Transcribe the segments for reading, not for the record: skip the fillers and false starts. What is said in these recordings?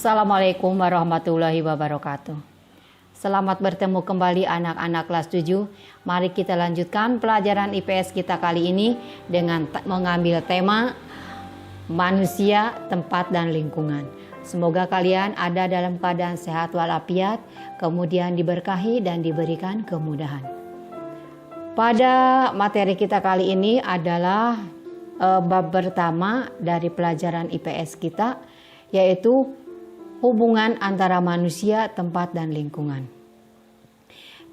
Assalamualaikum warahmatullahi wabarakatuh. Selamat bertemu kembali anak-anak kelas 7. Mari kita lanjutkan pelajaran IPS kita kali ini dengan mengambil tema manusia, tempat, dan lingkungan. Semoga kalian ada dalam keadaan sehat walafiat, kemudian diberkahi dan diberikan kemudahan. Pada materi kita kali ini adalah bab pertama dari pelajaran IPS kita, yaitu hubungan antara manusia, tempat, dan lingkungan.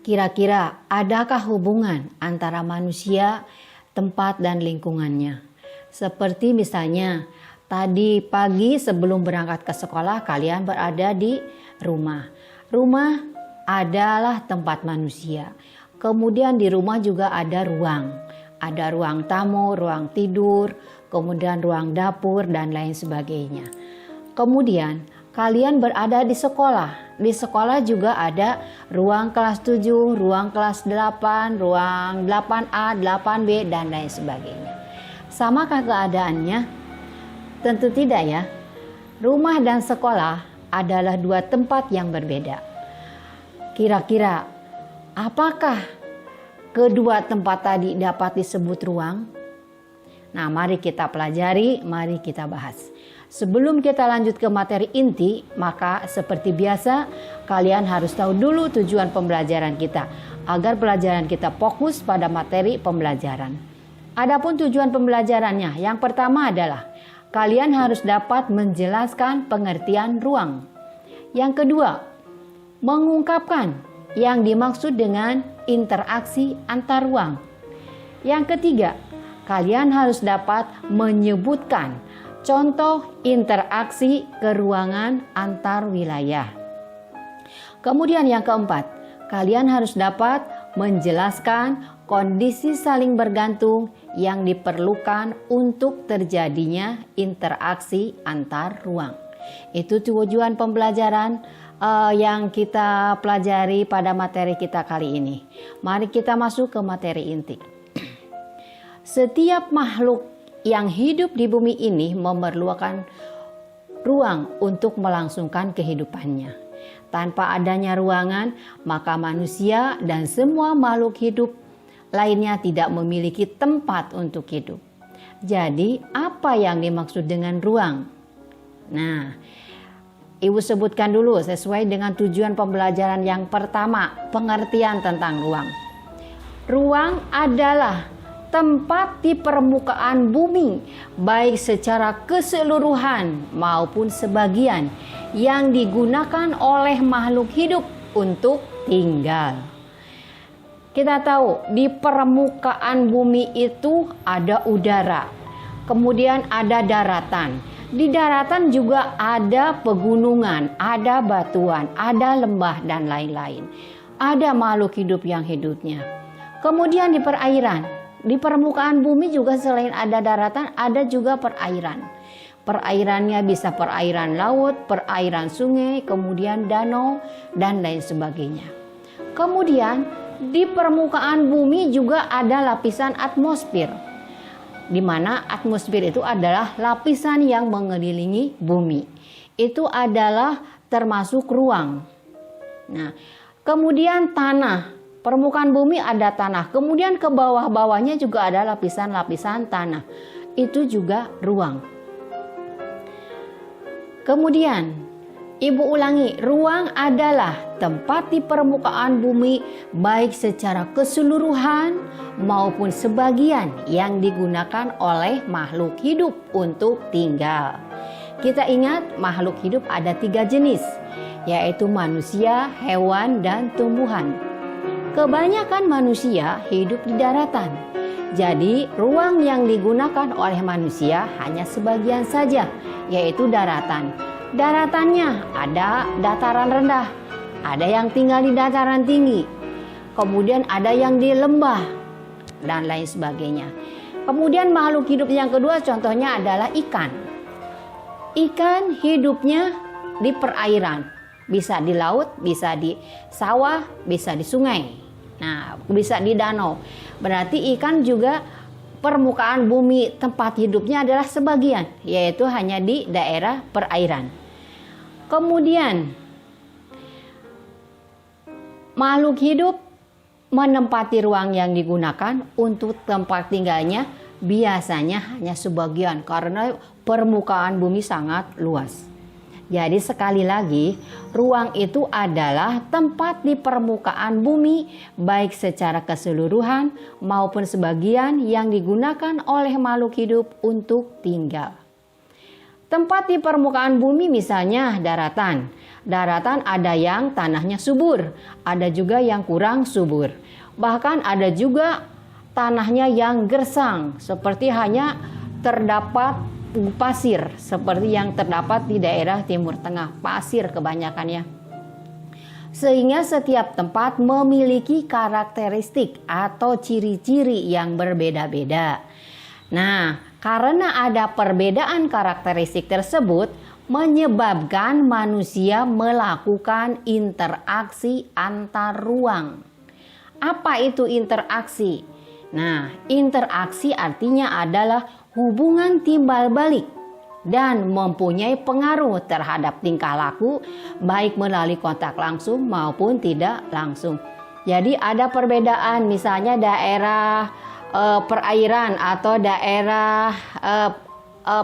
Kira-kira adakah hubungan antara manusia, tempat, dan lingkungannya? Seperti misalnya tadi pagi sebelum berangkat ke sekolah kalian berada di rumah. Rumah adalah tempat manusia. Kemudian di rumah juga ada ruang. Ada ruang tamu, ruang tidur, kemudian ruang dapur, dan lain sebagainya. Kemudian kalian berada di sekolah. Di sekolah juga ada ruang kelas 7, ruang kelas 8, ruang 8A, 8B, dan lain sebagainya. Samakah keadaannya? Tentu tidak ya. Rumah dan sekolah adalah dua tempat yang berbeda. Kira-kira apakah kedua tempat tadi dapat disebut ruang? Nah, mari kita pelajari, mari kita bahas. Sebelum kita lanjut ke materi inti, maka seperti biasa kalian harus tahu dulu tujuan pembelajaran kita agar pelajaran kita fokus pada materi pembelajaran. Adapun tujuan pembelajarannya, yang pertama adalah kalian harus dapat menjelaskan pengertian ruang. Yang kedua, mengungkapkan yang dimaksud dengan interaksi antar ruang. Yang ketiga, kalian harus dapat menyebutkan contoh interaksi keruangan antar wilayah. Kemudian yang keempat, kalian harus dapat menjelaskan kondisi saling bergantung yang diperlukan untuk terjadinya interaksi antar ruang. Itu tujuan pembelajaran yang kita pelajari pada materi kita kali ini. Mari kita masuk ke materi inti. Setiap makhluk yang hidup di bumi ini memerlukan ruang untuk melangsungkan kehidupannya. Tanpa adanya ruangan, maka manusia dan semua makhluk hidup lainnya tidak memiliki tempat untuk hidup. Jadi, apa yang dimaksud dengan ruang? Nah, Ibu sebutkan dulu sesuai dengan tujuan pembelajaran yang pertama, pengertian tentang ruang. Ruang adalah tempat di permukaan bumi, baik secara keseluruhan maupun sebagian, yang digunakan oleh makhluk hidup untuk tinggal. Kita tahu di permukaan bumi itu ada udara, kemudian ada daratan. Di daratan juga ada pegunungan, ada batuan, ada lembah, dan lain-lain. Ada makhluk hidup yang hidupnya. Kemudian di perairan. Di permukaan bumi juga selain ada daratan, ada juga perairan. Perairannya bisa perairan laut, perairan sungai, kemudian danau, dan lain sebagainya. Kemudian di permukaan bumi juga ada lapisan atmosfer, di mana atmosfer itu adalah lapisan yang mengelilingi bumi. Itu adalah termasuk ruang. Nah, kemudian tanah. Permukaan bumi ada tanah, kemudian ke bawah-bawahnya juga ada lapisan-lapisan tanah. Itu juga ruang. Kemudian, Ibu ulangi, ruang adalah tempat di permukaan bumi baik secara keseluruhan maupun sebagian yang digunakan oleh makhluk hidup untuk tinggal. Kita ingat makhluk hidup ada 3 jenis, yaitu manusia, hewan, dan tumbuhan. Kebanyakan manusia hidup di daratan. Jadi ruang yang digunakan oleh manusia hanya sebagian saja, yaitu daratan. Daratannya ada dataran rendah, ada yang tinggal di dataran tinggi, kemudian ada yang di lembah, dan lain sebagainya. Kemudian makhluk hidup yang kedua contohnya adalah ikan. Ikan hidupnya di perairan. Bisa di laut, bisa di sawah, bisa di sungai. Nah, bisa di danau. Berarti ikan juga permukaan bumi tempat hidupnya adalah sebagian, yaitu hanya di daerah perairan. Kemudian, makhluk hidup menempati ruang yang digunakan untuk tempat tinggalnya biasanya hanya sebagian karena permukaan bumi sangat luas. Jadi sekali lagi, ruang itu adalah tempat di permukaan bumi baik secara keseluruhan maupun sebagian yang digunakan oleh makhluk hidup untuk tinggal. Tempat di permukaan bumi misalnya daratan. Daratan ada yang tanahnya subur, ada juga yang kurang subur. Bahkan ada juga tanahnya yang gersang, seperti hanya terdapat pasir, seperti yang terdapat di daerah Timur Tengah, pasir kebanyakannya. Sehingga setiap tempat memiliki karakteristik atau ciri-ciri yang berbeda-beda. Nah, karena ada perbedaan karakteristik tersebut, menyebabkan manusia melakukan interaksi antar ruang. Apa itu interaksi? Nah, interaksi artinya adalah hubungan timbal balik dan mempunyai pengaruh terhadap tingkah laku baik melalui kontak langsung maupun tidak langsung. Jadi ada perbedaan, misalnya daerah perairan atau daerah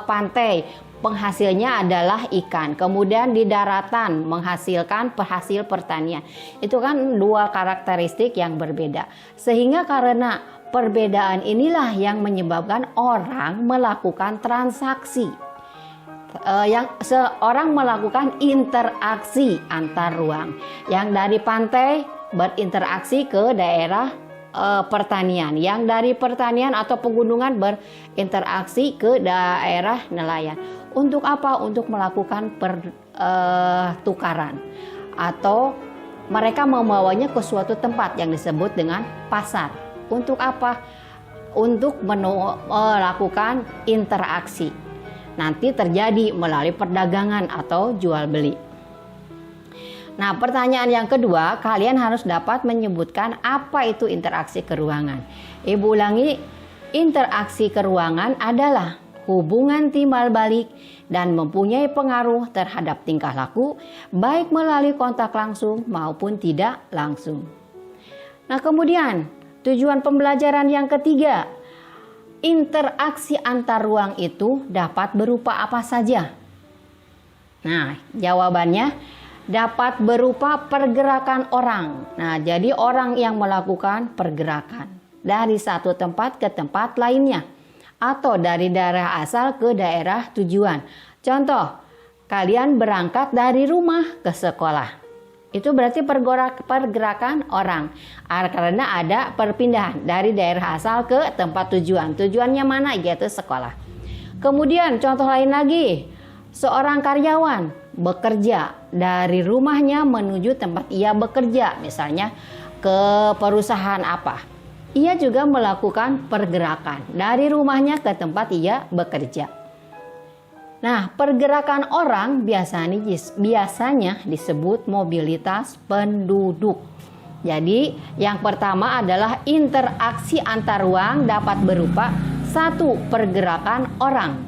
pantai. Penghasilnya adalah ikan, kemudian di daratan menghasilkan hasil pertanian. Itu kan dua karakteristik yang berbeda. Sehingga karena perbedaan inilah yang menyebabkan orang melakukan transaksi. Seorang melakukan interaksi antar ruang. Yang dari pantai berinteraksi ke daerah pertanian, yang dari pertanian atau pegunungan berinteraksi ke daerah nelayan. Untuk apa? Untuk melakukan pertukaran atau mereka membawanya ke suatu tempat yang disebut dengan pasar. Untuk apa? Untuk melakukan interaksi. Nanti terjadi melalui perdagangan atau jual beli. Nah, pertanyaan yang kedua, kalian harus dapat menyebutkan apa itu interaksi keruangan. Ibu ulangi, interaksi keruangan adalah hubungan timbal balik dan mempunyai pengaruh terhadap tingkah laku, baik melalui kontak langsung maupun tidak langsung. Nah, kemudian tujuan pembelajaran yang ketiga, interaksi antar ruang itu dapat berupa apa saja? Nah, jawabannya dapat berupa pergerakan orang. Nah, jadi orang yang melakukan pergerakan dari satu tempat ke tempat lainnya atau dari daerah asal ke daerah tujuan. Contoh, kalian berangkat dari rumah ke sekolah. Itu berarti pergerakan orang. Karena ada perpindahan dari daerah asal ke tempat tujuan. Tujuannya mana? Yaitu sekolah. Kemudian contoh lain lagi, seorang karyawan bekerja dari rumahnya menuju tempat ia bekerja, misalnya ke perusahaan apa. Ia juga melakukan pergerakan dari rumahnya ke tempat ia bekerja. Nah, pergerakan orang biasanya disebut mobilitas penduduk. Jadi, yang pertama adalah interaksi antar ruang dapat berupa satu, pergerakan orang.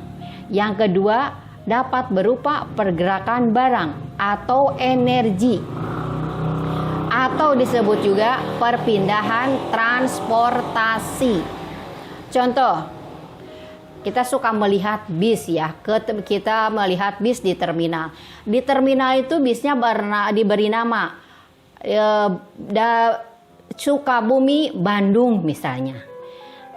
Yang kedua, dapat berupa pergerakan barang atau energi, atau disebut juga perpindahan transportasi. Contoh, kita suka melihat bis ya, kita melihat bis di terminal. Di terminal itu bisnya diberi nama Sukabumi Bandung misalnya.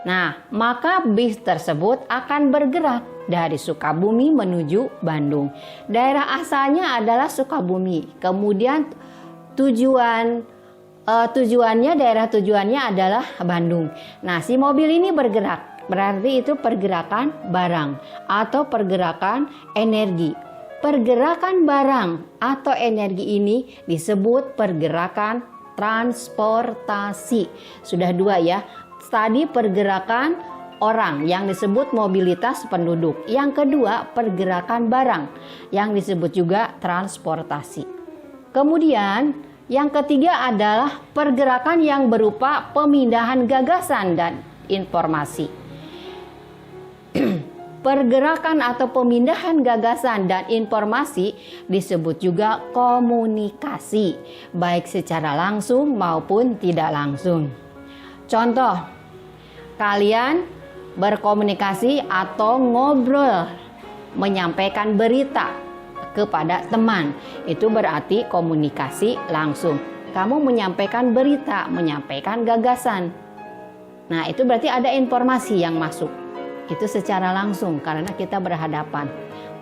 Nah, maka bis tersebut akan bergerak dari Sukabumi menuju Bandung. Daerah asalnya adalah Sukabumi. Kemudian daerah tujuannya adalah Bandung. Nah, si mobil ini bergerak. Berarti itu pergerakan barang atau pergerakan energi. Pergerakan barang atau energi ini disebut pergerakan transportasi. Sudah dua ya. Tadi pergerakan orang yang disebut mobilitas penduduk. Yang kedua pergerakan barang yang disebut juga transportasi. Kemudian yang ketiga adalah pergerakan yang berupa pemindahan gagasan dan informasi. Pergerakan atau pemindahan gagasan dan informasi disebut juga komunikasi, baik secara langsung maupun tidak langsung. Contoh, kalian berkomunikasi atau ngobrol, menyampaikan berita kepada teman, itu berarti komunikasi langsung. Kamu menyampaikan berita, menyampaikan gagasan. Nah, itu berarti ada informasi yang masuk. Itu secara langsung karena kita berhadapan.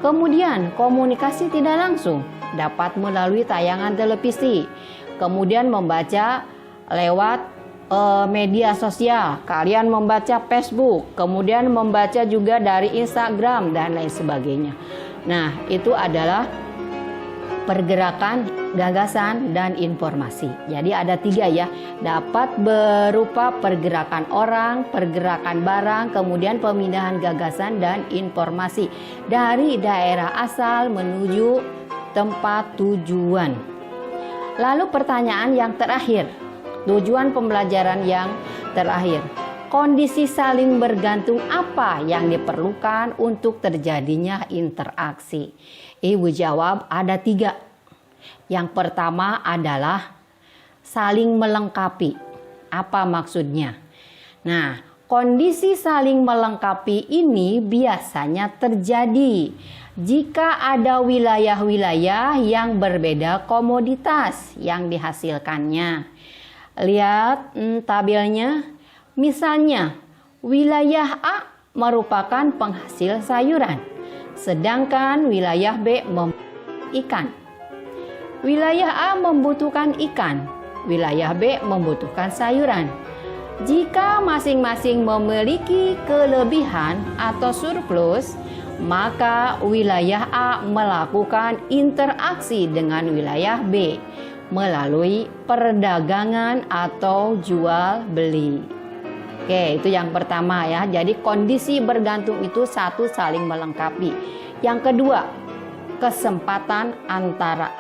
Kemudian komunikasi tidak langsung dapat melalui tayangan televisi. Kemudian membaca lewat media sosial. Kalian membaca Facebook, kemudian membaca juga dari Instagram dan lain sebagainya. Nah, itu adalah pergerakan, gagasan, dan informasi. Jadi ada 3 ya, dapat berupa pergerakan orang, pergerakan barang, kemudian pemindahan gagasan dan informasi dari daerah asal menuju tempat tujuan. Lalu pertanyaan yang terakhir, tujuan pembelajaran yang terakhir. Kondisi saling bergantung apa yang diperlukan untuk terjadinya interaksi? Ibu jawab ada 3. Yang pertama adalah saling melengkapi. Apa maksudnya? Nah, kondisi saling melengkapi ini biasanya terjadi jika ada wilayah-wilayah yang berbeda komoditas yang dihasilkannya. Lihat tabelnya. Misalnya, wilayah A merupakan penghasil sayuran, sedangkan wilayah B membutuhkan ikan. Wilayah A membutuhkan ikan, wilayah B membutuhkan sayuran. Jika masing-masing memiliki kelebihan atau surplus, maka wilayah A melakukan interaksi dengan wilayah B melalui perdagangan atau jual beli. Oke, itu yang pertama ya. Jadi kondisi bergantung itu satu, saling melengkapi. Yang kedua, kesempatan antara.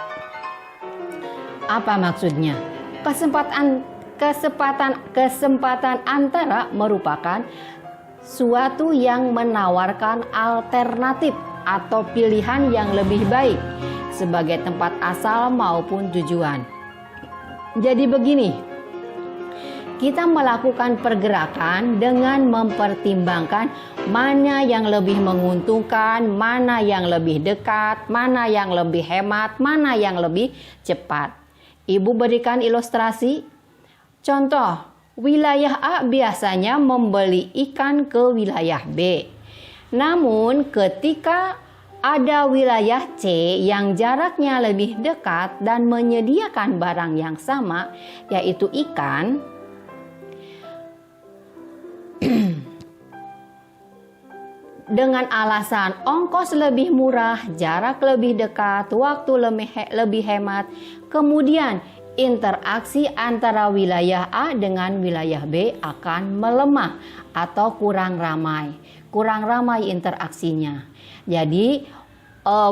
Apa maksudnya? Kesempatan antara merupakan suatu yang menawarkan alternatif atau pilihan yang lebih baik sebagai tempat asal maupun tujuan. Jadi begini, kita melakukan pergerakan dengan mempertimbangkan mana yang lebih menguntungkan, mana yang lebih dekat, mana yang lebih hemat, mana yang lebih cepat. Ibu berikan ilustrasi. Contoh, wilayah A biasanya membeli ikan ke wilayah B. Namun ketika ada wilayah C yang jaraknya lebih dekat dan menyediakan barang yang sama, yaitu ikan, dengan alasan ongkos lebih murah, jarak lebih dekat, waktu lebih hemat, kemudian interaksi antara wilayah A dengan wilayah B akan melemah atau kurang ramai interaksinya. Jadi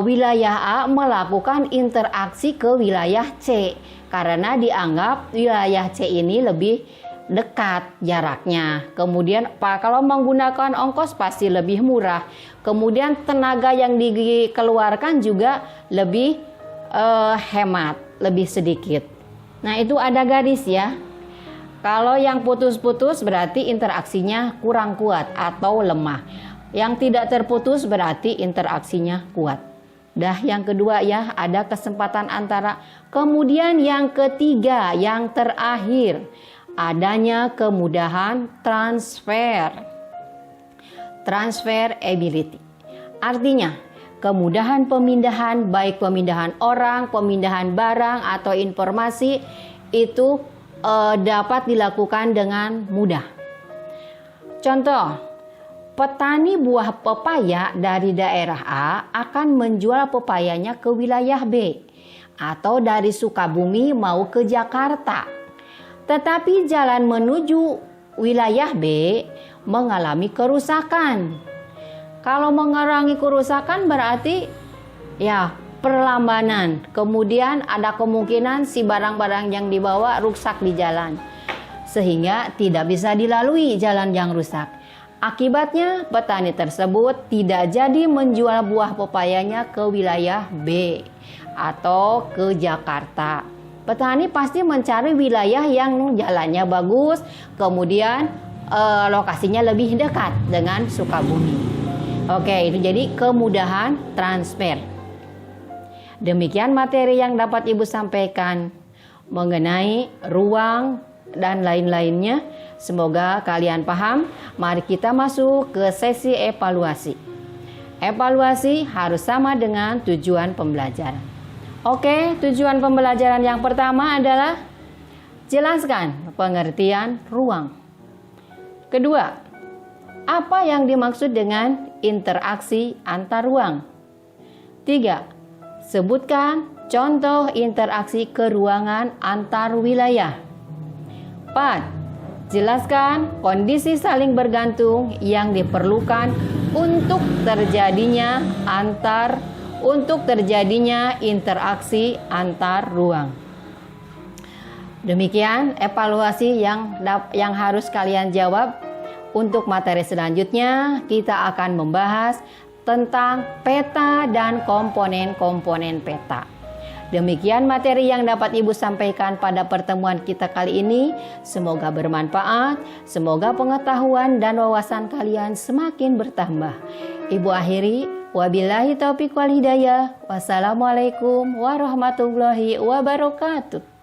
wilayah A melakukan interaksi ke wilayah C karena dianggap wilayah C ini lebih dekat jaraknya. Kemudian kalau menggunakan ongkos pasti lebih murah. Kemudian tenaga yang dikeluarkan juga lebih hemat, lebih sedikit. Nah, itu ada garis ya. Kalau yang putus-putus berarti interaksinya kurang kuat atau lemah. Yang tidak terputus berarti interaksinya kuat. Dah yang kedua ya, ada kesempatan antara. Kemudian yang ketiga, yang terakhir, adanya kemudahan transferability. Artinya, kemudahan pemindahan, baik pemindahan orang, pemindahan barang atau informasi itu dapat dilakukan dengan mudah. Contoh, petani buah pepaya dari daerah A akan menjual pepayanya ke wilayah B atau dari Sukabumi mau ke Jakarta. Tetapi jalan menuju wilayah B mengalami kerusakan. Kalau mengalami kerusakan berarti ya perlambanan. Kemudian ada kemungkinan si barang-barang yang dibawa rusak di jalan. Sehingga tidak bisa dilalui jalan yang rusak. Akibatnya, petani tersebut tidak jadi menjual buah pepayanya ke wilayah B atau ke Jakarta. Petani pasti mencari wilayah yang jalannya bagus, kemudian lokasinya lebih dekat dengan Sukabumi. Oke, itu jadi kemudahan transfer. Demikian materi yang dapat Ibu sampaikan mengenai ruang dan lain-lainnya. Semoga kalian paham. Mari kita masuk ke sesi evaluasi. Evaluasi harus sama dengan tujuan pembelajaran. Oke, tujuan pembelajaran yang pertama adalah jelaskan pengertian ruang. Kedua, apa yang dimaksud dengan interaksi antar ruang? 3. Sebutkan contoh interaksi keruangan antar wilayah. 4. Jelaskan kondisi saling bergantung yang diperlukan untuk terjadinya interaksi antar ruang. Demikian evaluasi yang harus kalian jawab. Untuk materi selanjutnya kita akan membahas tentang peta dan komponen-komponen peta. Demikian materi yang dapat Ibu sampaikan pada pertemuan kita kali ini. Semoga bermanfaat, semoga pengetahuan dan wawasan kalian semakin bertambah. Ibu akhiri, wabillahi taufiq wal hidayah. Wassalamualaikum warahmatullahi wabarakatuh.